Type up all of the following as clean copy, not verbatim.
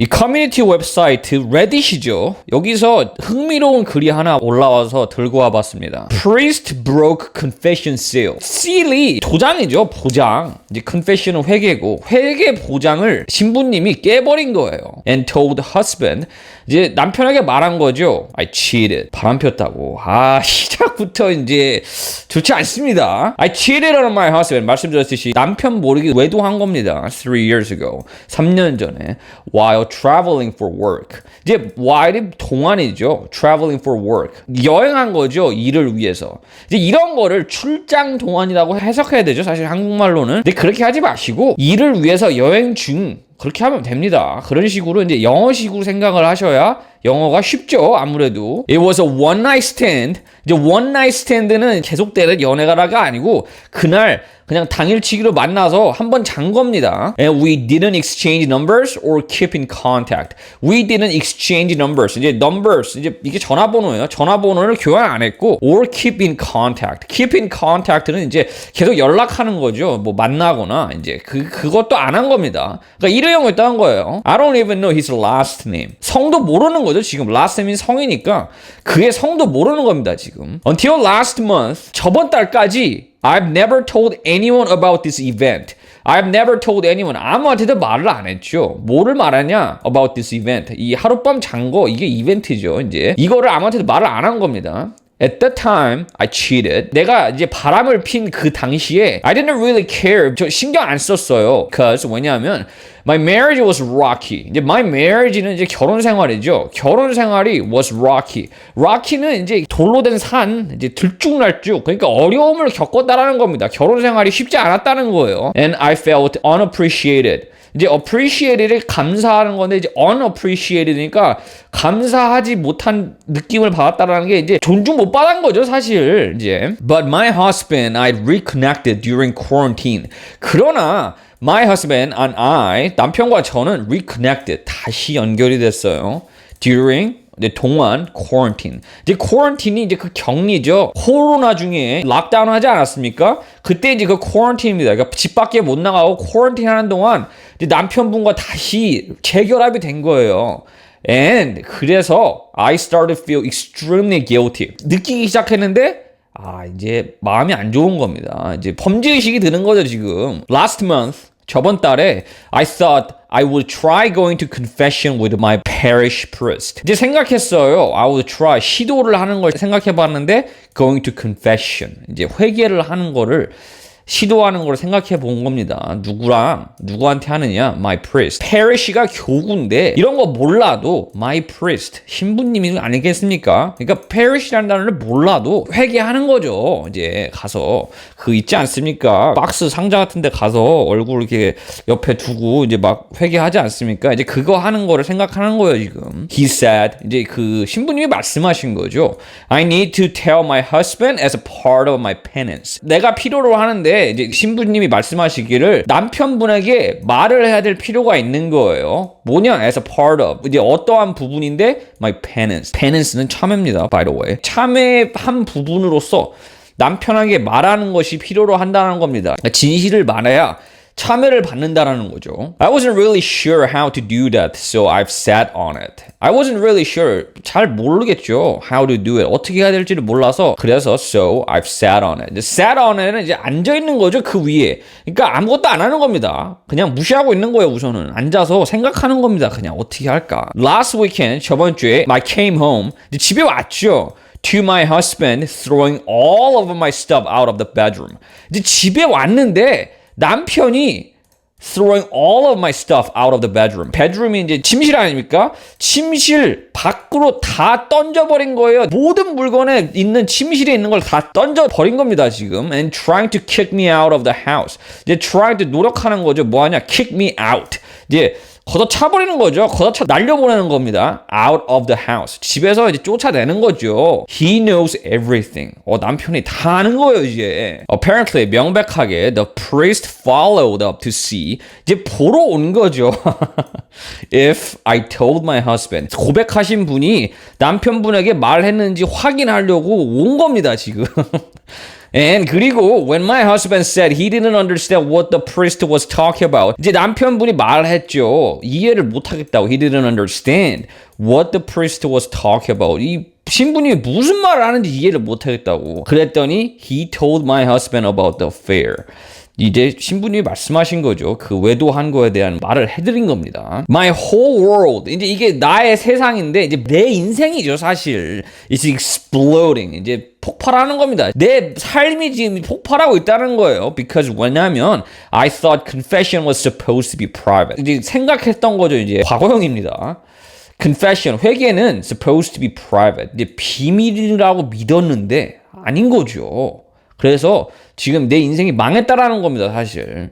이 커뮤니티 웹사이트 레딧이죠. 여기서 흥미로운 글이 하나 올라와서 들고 와봤습니다. Priest broke confession seal. seal이 도장이죠. 보장. 이제 confession은 회개고 회개 보장을 신부님이 깨버린 거예요. And told husband. 이제 남편에게 말한 거죠. I cheated. 바람 폈다고. 시작부터 이제 좋지 않습니다. I cheated on my husband. 말씀드렸듯이 남편 모르게 외도한 겁니다. 3 years ago. 3년 전에. While traveling for work. 이제 while이 동안이죠. Traveling for work. 여행한 거죠. 일을 위해서. 이제 이런 거를 출장 동안이라고 해석해야 되죠. 사실 한국말로는. 근데 그렇게 하지 마시고 일을 위해서 여행 중 그렇게 하면 됩니다. 그런 식으로 이제 영어식으로 생각을 하셔야 영어가 쉽죠. 아무래도. It was a one night stand. 이제 one night stand는 계속되는 연애가라가 아니고 그날 그냥 당일치기로 만나서 한번 잔 겁니다. And we didn't exchange numbers or keep in contact. We didn't exchange numbers. 이제 numbers 이제 이게 전화번호예요. 전화번호를 교환 안 했고 or keep in contact. keep in contact는 이제 계속 연락하는 거죠. 뭐 만나거나 이제 그것도 안 한 겁니다. 그러니까 일회용을 딴 거예요. I don't even know his last name. 성도 모르는 거죠. 지금 last name이 성이니까 그의 성도 모르는 겁니다. 지금. Until last month 저번 달까지 I've never told anyone about this event. I've never told anyone. 아무한테도 말을 안 했죠. 뭐를 말하냐? About this event. 이 하룻밤 잔 거 이게 이벤트죠. 이제 이거를 아무한테도 말을 안 한 겁니다. At that time, I cheated. 내가 이제 바람을 핀 그 당시에 I didn't really care. 저 신경 안 썼어요. Because 왜냐하면 my marriage was rocky. 이제 my marriage는 이제 결혼 생활이죠. 결혼 생활이 was rocky. rocky는 이제 돌로 된 산, 이제 들쭉날쭉. 그러니까 어려움을 겪었다라는 겁니다. 결혼 생활이 쉽지 않았다는 거예요. And I felt unappreciated. 이제 appreciated를 감사하는 건데 이제 unappreciated니까 감사하지 못한 느낌을 받았다라는 게 이제 존중 못 받은 거죠, 사실. 이제 But my husband I reconnected during quarantine. 그러나 my husband and I 남편과 저는 reconnected 다시 연결이 됐어요. During 동안 quarantine. 이제 quarantine이 이제 그 격리죠. 코로나 중에 락다운 하지 않았습니까? 그때 이제 그 quarantine입니다. 그러니까 집 밖에 못 나가고 quarantine 하는 동안 이제 남편분과 다시 재결합이 된 거예요. And 그래서 I started to feel extremely guilty. 느끼기 시작했는데 이제 마음이 안 좋은 겁니다. 이제 범죄의식이 드는 거죠, 지금. Last month 저번 달에 I thought I would try going to confession with my parish priest. 이제 생각했어요. I would try 시도를 하는 걸 생각해봤는데 going to confession 이제 회개를 하는 거를 시도하는 걸 생각해 본 겁니다. 누구한테 하느냐? My priest. parish가 교구인데 이런 거 몰라도 my priest 신부님이 아니겠습니까? 그러니까 parish라는 단어를 몰라도 회개하는 거죠. 이제 가서 그 있지 않습니까? 박스 상자 같은 데 가서 얼굴 이렇게 옆에 두고 이제 막 회개하지 않습니까? 이제 그거 하는 거를 생각하는 거예요, 지금. He said 이제 그 신부님이 말씀하신 거죠. I need to tell my husband as a part of my penance. 내가 필요로 하는데 이제 신부님이 말씀하시기를 남편분에게 말을 해야 될 필요가 있는 거예요. 뭐냐? As a part of. 이제 어떠한 부분인데 my penance. penance는 참회입니다. By the way. 참회의 한 부분으로서 남편에게 말하는 것이 필요로 한다는 겁니다. 진실을 말해야 참회를 받는다라는 거죠. I wasn't really sure how to do that, so I've sat on it. I wasn't really sure. 잘 모르겠죠. How to do it. 어떻게 해야 될지를 몰라서 그래서 so I've sat on it. sat on it는 이제 앉아 있는 거죠. 그 위에. 그러니까 아무것도 안 하는 겁니다. 그냥 무시하고 있는 거예요. 우선은 앉아서 생각하는 겁니다. 그냥 어떻게 할까. Last weekend 저번 주에 I came home. 이제 집에 왔죠. To my husband throwing all of my stuff out of the bedroom. 이제 집에 왔는데 남편이 throwing all of my stuff out of the bedroom. bedroom이 이제 침실 아닙니까? 침실 밖으로 다 던져버린 거예요. 모든 물건에 있는 침실에 있는 걸 다 던져버린 겁니다, 지금. And trying to kick me out of the house. 이제 trying to 노력하는 거죠. 뭐하냐? kick me out. 이제 걷어차버리는 거죠. 걷어차 날려보내는 겁니다. Out of the house. 집에서 이제 쫓아내는 거죠. He knows everything. 남편이 다 아는 거예요, 이제. Apparently, 명백하게 the priest followed up to see. 이제 보러 온 거죠. If I told my husband. 고백하신 분이 남편분에게 말했는지 확인하려고 온 겁니다, 지금. And 그리고 when my husband said he didn't understand what the priest was talking about. 이제 남편분이 말했죠. 이해를 못하겠다고. He didn't understand what the priest was talking about. 이 신부님이 무슨 말을 하는지 이해를 못하겠다고. 그랬더니 he told my husband about the affair. 이제 신부님이 말씀하신 거죠. 그 외도한 거에 대한 말을 해드린 겁니다. My whole world. 이제 이게 나의 세상인데 이제 내 인생이죠, 사실. It's exploding. 이제 폭발하는 겁니다. 내 삶이 지금 폭발하고 있다는 거예요. Because 왜냐면 I thought confession was supposed to be private. 이제 생각했던 거죠, 이제 과거형입니다. Confession, 회개는 supposed to be private. 이제 비밀이라고 믿었는데 아닌 거죠. 그래서 지금 내 인생이 망했다라는 겁니다, 사실.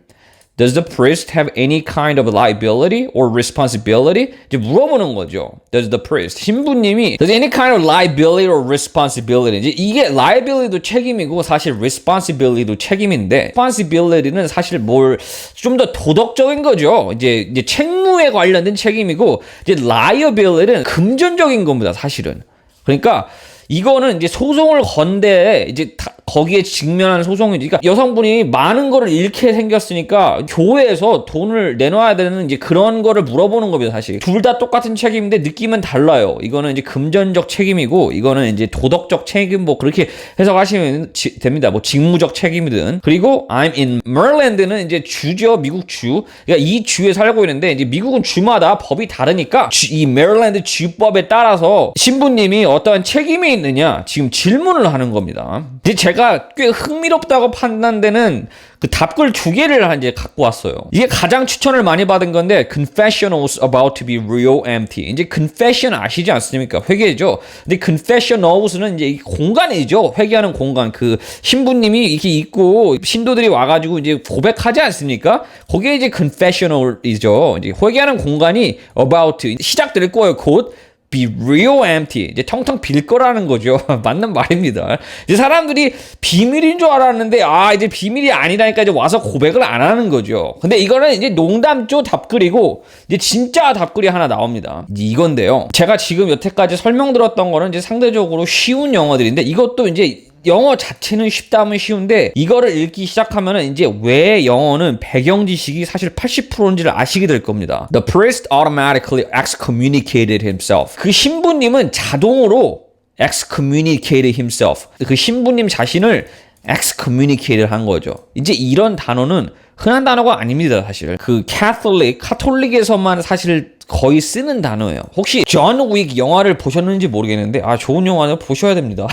Does the priest have any kind of liability or responsibility? 이제 물어보는 거죠. Does the priest, 신부님이 Does any kind of liability or responsibility? 이제 이게 liability도 책임이고 사실 responsibility도 책임인데 responsibility는 사실 뭘 좀 더 도덕적인 거죠. 이제 책무에 관련된 책임이고 이제 liability는 금전적인 겁니다, 사실은. 그러니까 이거는 이제 소송을 건데 이제 거기에 직면하는 소송이지. 그러니까 여성분이 많은 거를 잃게 생겼으니까 교회에서 돈을 내놔야 되는 이제 그런 거를 물어보는 겁니다, 사실. 둘 다 똑같은 책임인데 느낌은 달라요. 이거는 이제 금전적 책임이고 이거는 이제 도덕적 책임 뭐 그렇게 해석하시면 됩니다. 뭐 직무적 책임이든. 그리고 I'm in Maryland는 이제 주죠, 미국 주. 그러니까 이 주에 살고 있는데 이제 미국은 주마다 법이 다르니까 이 메릴랜드 주법에 따라서 신부님이 어떠한 책임이 있느냐 지금 질문을 하는 겁니다. 이제 제가 꽤 흥미롭다고 판단되는 그 답글 2개를 이제 갖고 왔어요. 이게 가장 추천을 많이 받은 건데 confessionals about to be real empty. 이제 confession 아시지 않습니까? 회개죠. 근데 confessionals는 이제 이 공간이죠. 회개하는 공간. 그 신부님이 이렇게 있고 신도들이 와가지고 이제 고백하지 않습니까? 거기에 이제 confessional이죠. 이제 회개하는 공간이 about to 시작될 거예요. 곧 be real empty. 이제 텅텅 빌 거라는 거죠. 맞는 말입니다. 이제 사람들이 비밀인 줄 알았는데, 이제 비밀이 아니라니까 이제 와서 고백을 안 하는 거죠. 근데 이거는 이제 농담조 답글이고, 이제 진짜 답글이 하나 나옵니다. 이제 이건데요. 제가 지금 여태까지 설명드렸던 거는 이제 상대적으로 쉬운 영어들인데, 이것도 이제 영어 자체는 쉽다면 쉬운데 이거를 읽기 시작하면은 이제 왜 영어는 배경 지식이 사실 80%인지를 아시게 될 겁니다. The priest automatically excommunicated himself. 그 신부님은 자동으로 excommunicated himself. 그 신부님 자신을 excommunicated 한 거죠. 이제 이런 단어는 흔한 단어가 아닙니다, 사실. 그 카톨릭에서만 사실 거의 쓰는 단어예요. 혹시 존 윅 영화를 보셨는지 모르겠는데 좋은 영화는 보셔야 됩니다.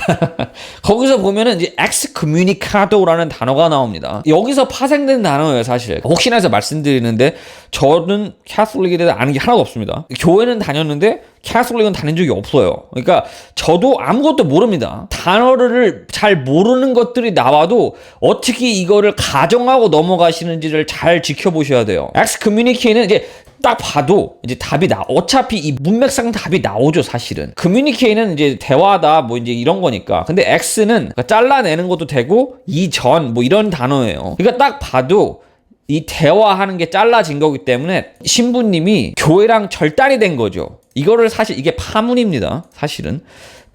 거기서 보면은 이제 excommunicado라는 단어가 나옵니다. 여기서 파생된 단어예요, 사실. 혹시나 해서 말씀드리는데 저는 캐톨릭에 대해서 아는 게 하나도 없습니다. 교회는 다녔는데 캐톨릭은 다닌 적이 없어요. 그러니까 저도 아무것도 모릅니다. 단어를 잘 모르는 것들이 나와도 어떻게 이거를 가정하고 넘어가시는지를 잘 지켜보셔야 돼요. excommunicate는 이제 딱 봐도 이제 답이 어차피 이 문맥상 답이 나오죠, 사실은. communicate는 이제 대화다 뭐 이제 이런 거니까. 근데 x는 잘라내는 것도 되고 이전 뭐 이런 단어예요. 그러니까 딱 봐도 이 대화하는 게 잘라진 거기 때문에 신부님이 교회랑 절단이 된 거죠. 이거를 사실 이게 파문입니다, 사실은.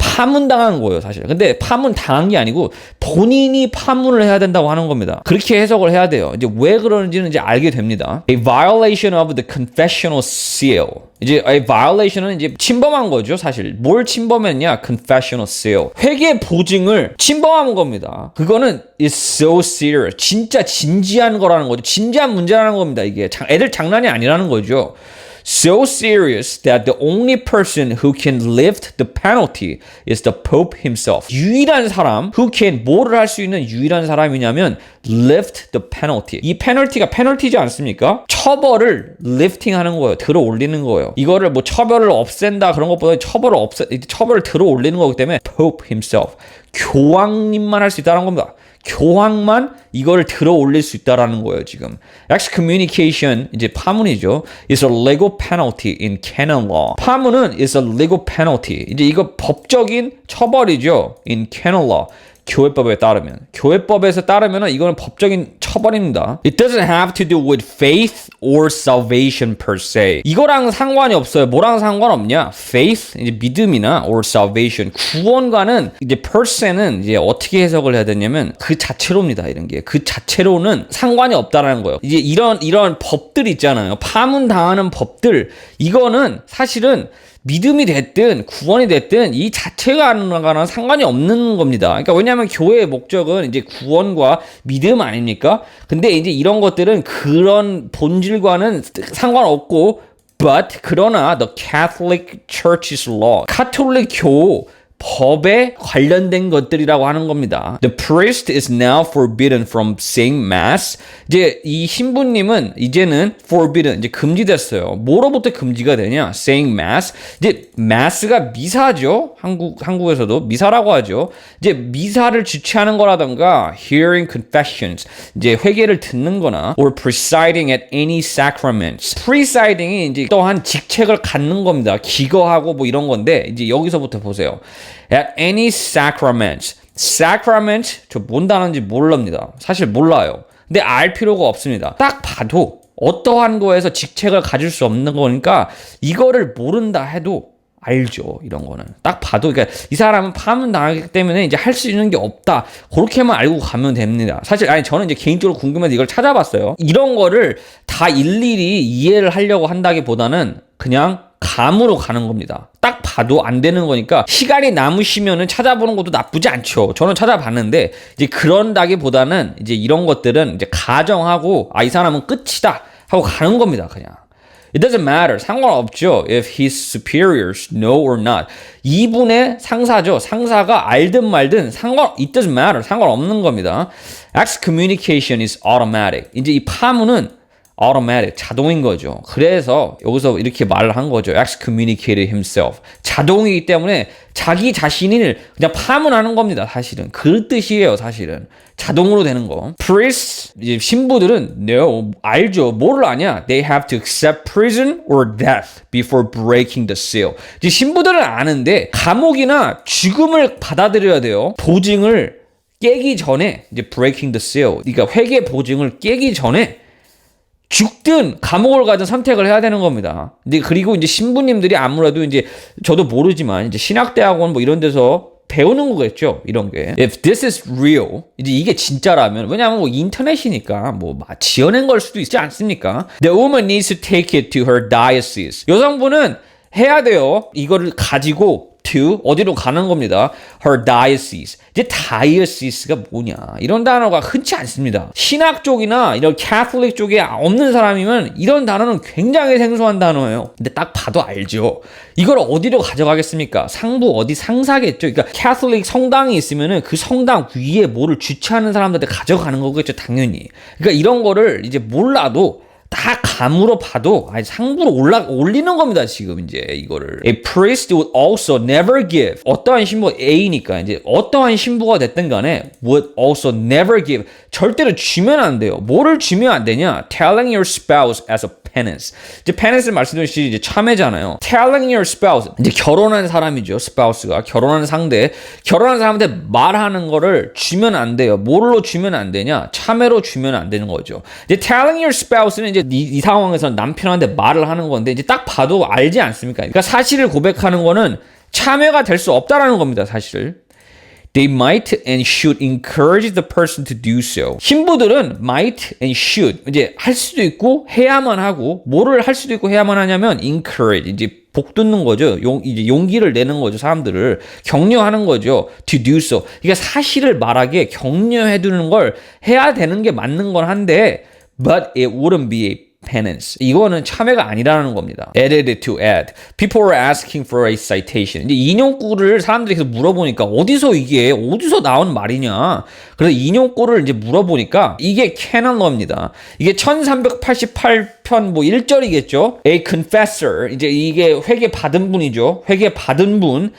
파문당한 거예요, 사실. 근데 파문 당한 게 아니고 본인이 파문을 해야 된다고 하는 겁니다. 그렇게 해석을 해야 돼요. 이제 왜 그러는지는 이제 알게 됩니다. A violation of the confessional seal. 이제 a violation은 이제 침범한 거죠, 사실. 뭘 침범했냐? confessional seal. 회개 보증을 침범한 겁니다. 그거는 is so serious. 진짜 진지한 거라는 거죠. 진지한 문제라는 겁니다, 이게. 애들 장난이 아니라는 거죠. So serious that the only person who can lift the penalty is the Pope himself. 유일한 사람, who can 뭐를 할 수 있는 유일한 사람이냐면 lift the penalty. 이 페널티가 페널티지 않습니까? 처벌을 lifting 하는 거예요. 들어 올리는 거예요. 이거를 뭐 처벌을 없앤다 그런 것보다 처벌을 들어 올리는 거기 때문에 Pope himself. 교황님만 할 수 있다는 겁니다. 교황만 이걸 들어 올릴 수 있다라는 거예요, 지금. excommunication, 이제 파문이죠. is a legal penalty in canon law. 파문은 is a legal penalty. 이제 이거 법적인 처벌이죠. in canon law. 교회법에 따르면. 교회법에서 따르면 이거는 법적인 쳐버립니다. It doesn't have to do with faith or salvation per se. 이거랑 상관이 없어요. 뭐랑 상관없냐? Faith, 이제 믿음이나 or salvation. 구원과는 이제 per se는 이제 어떻게 해석을 해야 되냐면 그 자체로입니다. 이런 게. 그 자체로는 상관이 없다라는 거예요. 이제 이런 법들 있잖아요. 파문 당하는 법들. 이거는 사실은 믿음이 됐든 구원이 됐든 이 자체가는 상관이 없는 겁니다. 그러니까 왜냐하면 교회의 목적은 이제 구원과 믿음 아닙니까? 근데 이제 이런 것들은 그런 본질과는 상관없고 그러나 the Catholic Church's law, 가톨릭교 법에 관련된 것들이라고 하는 겁니다. The priest is now forbidden from saying mass. 이제 이 신부님은 이제는 forbidden, 이제 금지됐어요. 뭐로부터 금지가 되냐? saying mass. 이제 mass가 미사죠. 한국에서도 미사라고 하죠. 이제 미사를 주최하는 거라던가 hearing confessions, 이제 회개를 듣는 거나 or presiding at any sacraments. presiding이 이제 또한 직책을 갖는 겁니다. 기거하고 뭐 이런 건데 이제 여기서부터 보세요. At any sacrament. sacrament 저 뭔 단어인지 모릅니다. 사실 몰라요. 근데 알 필요가 없습니다. 딱 봐도 어떠한 거에서 직책을 가질 수 없는 거니까 이거를 모른다 해도 알죠. 이런 거는 딱 봐도 그러니까 이 사람은 파문 당하기 때문에 이제 할 수 있는 게 없다. 그렇게만 알고 가면 됩니다. 사실 저는 이제 개인적으로 궁금해서 이걸 찾아봤어요. 이런 거를 다 일일이 이해를 하려고 한다기보다는 그냥 감으로 가는 겁니다. 딱 봐도 안 되는 거니까 시간이 남으시면은 찾아보는 것도 나쁘지 않죠. 저는 찾아봤는데 이제 그런다기보다는 이제 이런 것들은 이제 가정하고 이 사람은 끝이다 하고 가는 겁니다. 그냥. It doesn't matter. 상관없죠. If his superiors know or not. 이분의 상사죠. 상사가 알든 말든 it doesn't matter. 상관없는 겁니다. Excommunication is automatic. 이제 이 파문은 automatic, 자동인 거죠. 그래서 여기서 이렇게 말을 한 거죠. excommunicated himself. 자동이기 때문에 자기 자신을 그냥 파문하는 겁니다. 사실은. 그 뜻이에요. 사실은. 자동으로 되는 거. priests, 이제 신부들은 no, 알죠. 뭐를 아냐? They have to accept prison or death before breaking the seal. 이제 신부들은 아는데 감옥이나 죽음을 받아들여야 돼요. 보증을 깨기 전에 이제 breaking the seal. 그러니까 회개 보증을 깨기 전에 죽든 감옥을 가든 선택을 해야 되는 겁니다. 근데 그리고 이제 신부님들이 아무래도 이제 저도 모르지만 이제 신학대학원 뭐 이런 데서 배우는 거겠죠. 이런 게. If this is real, 이제 이게 진짜라면 왜냐하면 뭐 인터넷이니까 뭐 지어낸 걸 수도 있지 않습니까? The woman needs to take it to her diocese. 여성분은 해야 돼요. 이거를 가지고 to 어디로 가는 겁니다. Her diocese. 이제 diocese가 뭐냐? 이런 단어가 흔치 않습니다. 신학 쪽이나 이런 Catholic 쪽에 없는 사람이면 이런 단어는 굉장히 생소한 단어예요. 근데 딱 봐도 알죠. 이걸 어디로 가져가겠습니까? 상부 어디 상사겠죠. 그러니까 Catholic 성당이 있으면은 그 성당 위에 뭐를 주최하는 사람들한테 가져가는 거겠죠, 당연히. 그러니까 이런 거를 이제 몰라도 다 감으로 봐도 상부로 올리는 겁니다. 지금 이제 이거를. A priest would also never give. 어떠한 신부 A니까 이제 어떠한 신부가 됐든 간에 would also never give. 절대로 주면 안 돼요. 뭐를 주면 안 되냐? Telling your spouse as a penance. 이제 penance 말씀드렸듯이 이제 참회잖아요. Telling your spouse. 이제 결혼한 사람이죠. spouse가 결혼한 상대. 결혼한 사람한테 말하는 거를 주면 안 돼요. 뭘로 주면 안 되냐? 참회로 주면 안 되는 거죠. 이제 telling your spouse는 이제 이 상황에서 남편한테 말을 하는 건데 이제 딱 봐도 알지 않습니까? 그러니까 사실을 고백하는 거는 참회가 될 수 없다라는 겁니다. 사실. They might and should encourage the person to do so. 신부들은 might and should 이제 할 수도 있고 해야만 하고 뭐를 할 수도 있고 해야만 하냐면 encourage 이제 복돋는 거죠. 이제 용기를 내는 거죠. 사람들을 격려하는 거죠. To do so. 그러니까 사실을 말하게 격려해 두는 걸 해야 되는 게 맞는 건 한데 but it wouldn't be a penance. 이거는 참회가 아니라는 겁니다. Added to add. People were asking for a citation. 이제 인용구를 사람들이 계속 물어보니까 어디서 나온 말이냐. 그래서 인용구를 이제 물어보니까 이게 캐논러입니다. 이게 1388편 뭐 1절이겠죠. A confessor. 이제 이게 회개 받은 분이죠. 회개 받은 분.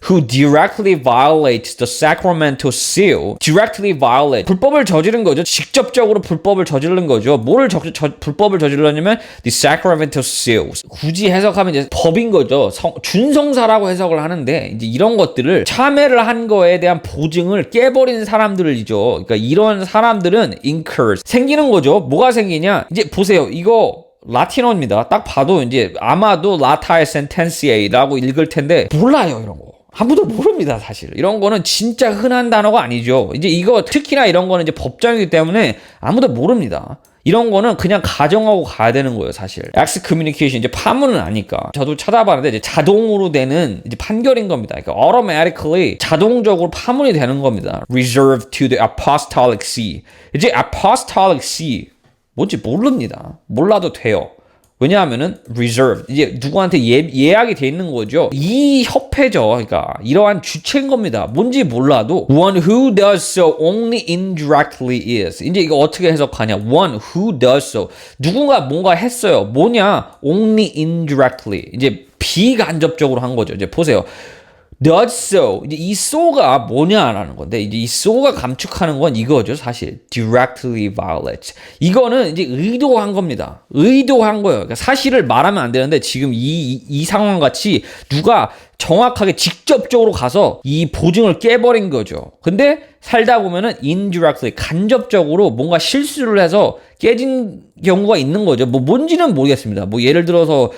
who directly violates the sacramental seal. directly violate. 불법을 저지른 거죠. 직접적으로 불법을 저지른 거죠. 뭐를 불법을 저질렀냐면 the sacramental seal. 굳이 해석하면 이제 법인 거죠. 준성사라고 해석을 하는데 이제 이런 것들을 참회를 한 거에 대한 보증을 깨버린 사람들이죠. 그러니까 이런 사람들은 incurs. 생기는 거죠. 뭐가 생기냐? 이제 보세요. 이거 라틴어입니다. 딱 봐도 이제 아마도 라타의 센텐시에라고 읽을 텐데 몰라요, 이런 거. 아무도 모릅니다, 사실. 이런 거는 진짜 흔한 단어가 아니죠. 이제 이거 특히나 이런 거는 이제 법정이기 때문에 아무도 모릅니다. 이런 거는 그냥 가정하고 가야 되는 거예요, 사실. excommunication 이제 파문은 아니까. 저도 찾아봤는데 이제 자동으로 되는 이제 판결인 겁니다. 그러니까 automatically 자동적으로 파문이 되는 겁니다. reserved to the apostolic see. 이제 apostolic see 뭔지 모릅니다. 몰라도 돼요. 왜냐하면은 reserved 이제 누구한테 예약이 돼 있는 거죠. 이 협회죠. 그러니까 이러한 주체인 겁니다. 뭔지 몰라도 one who does so only indirectly is. 이제 이거 어떻게 해석하냐? one who does so 누군가 뭔가 했어요. 뭐냐? only indirectly 이제 비간접적으로 한 거죠. 이제 보세요. does so 이제 이 so가 뭐냐라는 건데 이제 이 so가 감축하는 건 이거죠. 사실 directly violates 이거는 이제 의도한 겁니다. 의도한 거예요. 그러니까 사실을 말하면 안 되는데 지금 이 상황 같이 누가 정확하게 직접적으로 가서 이 보증을 깨버린 거죠. 근데 살다 보면은 indirectly 간접적으로 뭔가 실수를 해서 깨진 경우가 있는 거죠. 뭐 뭔지는 모르겠습니다. 뭐 예를 들어서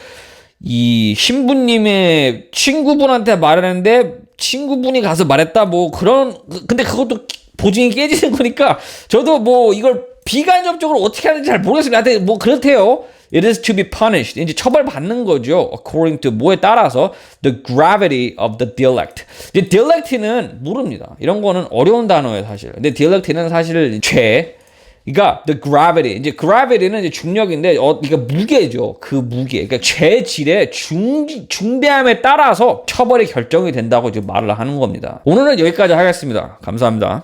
이 신부님의 친구분한테 말했는데 친구분이 가서 말했다 뭐 그런 근데 그것도 보증이 깨지는 거니까 저도 뭐 이걸 비간접적으로 어떻게 하는지 잘 모르겠습니다. 근데 뭐 그렇대요. It is to be punished. 이제 처벌받는 거죠. According to 뭐에 따라서 the gravity of the delict. 이제 delict는 모릅니다. 이런 거는 어려운 단어예요, 사실. 근데 delict는 사실 죄. 그러니까 the gravity 이제 gravity는 이제 중력인데 그러니까 무게죠. 그 무게. 그러니까 죄질의 중대함에 따라서 처벌이 결정이 된다고 지금 말을 하는 겁니다. 오늘은 여기까지 하겠습니다. 감사합니다.